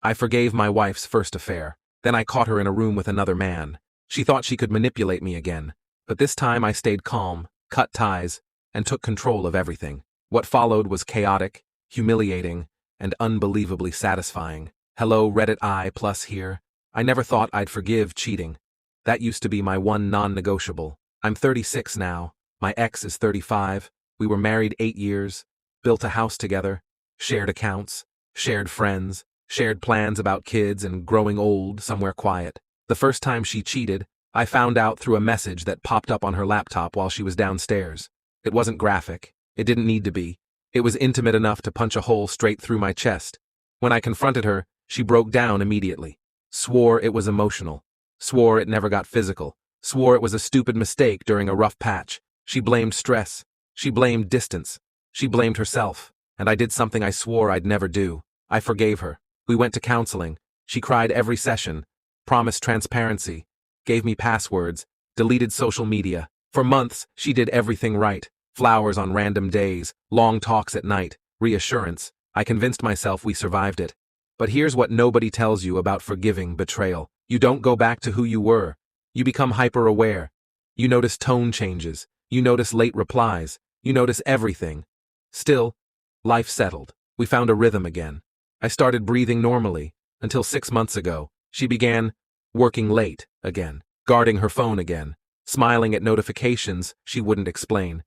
I forgave my wife's first affair. Then I caught her in a room with another man. She thought she could manipulate me again. But this time I stayed calm, cut ties, and took control of everything. What followed was chaotic, humiliating, and unbelievably satisfying. Hello, Reddit I+ here. I never thought I'd forgive cheating. That used to be my one non-negotiable. I'm 36 now. My ex is 35. We were married 8 years, built a house together, shared accounts, shared friends, shared plans about kids and growing old somewhere quiet. The first time she cheated, I found out through a message that popped up on her laptop while she was downstairs. It wasn't graphic. It didn't need to be. It was intimate enough to punch a hole straight through my chest. When I confronted her, she broke down immediately. Swore it was emotional. Swore it never got physical. Swore it was a stupid mistake during a rough patch. She blamed stress. She blamed distance. She blamed herself. And I did something I swore I'd never do. I forgave her. We went to counseling. She cried every session. Promised transparency. Gave me passwords. Deleted social media. For months, she did everything right. Flowers on random days. Long talks at night. Reassurance. I convinced myself we survived it. But here's what nobody tells you about forgiving betrayal. You don't go back to who you were. You become hyper-aware. You notice tone changes. You notice late replies. You notice everything. Still, life settled. We found a rhythm again. I started breathing normally, until 6 months ago. She began working late again, guarding her phone again, smiling at notifications she wouldn't explain.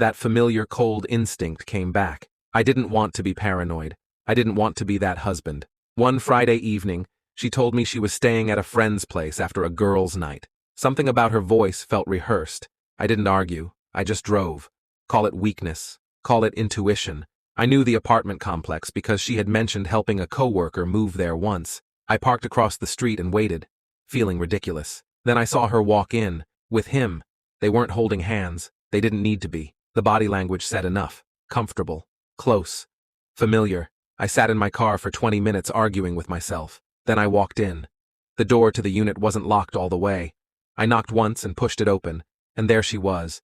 That familiar cold instinct came back. I didn't want to be paranoid. I didn't want to be that husband. One Friday evening, she told me she was staying at a friend's place after a girls' night. Something about her voice felt rehearsed. I didn't argue. I just drove. Call it weakness. Call it intuition. I knew the apartment complex because she had mentioned helping a coworker move there once. I parked across the street and waited, feeling ridiculous. Then I saw her walk in, with him. They weren't holding hands. They didn't need to be. The body language said enough. Comfortable. Close. Familiar. I sat in my car for 20 minutes arguing with myself. Then I walked in. The door to the unit wasn't locked all the way. I knocked once and pushed it open, and there she was.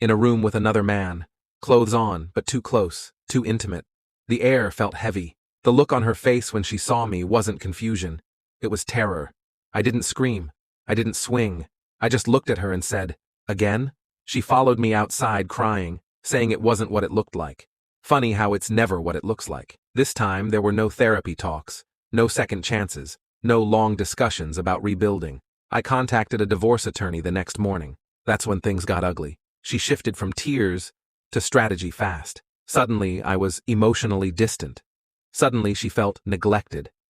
In a room with another man. Clothes on, but too close, too intimate. The air felt heavy. The look on her face when she saw me wasn't confusion. It was terror. I didn't scream. I didn't swing. I just looked at her and said, "Again?" She followed me outside crying, saying it wasn't what it looked like. Funny how it's never what it looks like. This time there were no therapy talks, no second chances, no long discussions about rebuilding. I contacted a divorce attorney the next morning. That's when things got ugly. She shifted from tears to strategy fast. Suddenly I was emotionally distant. Suddenly she felt neglected.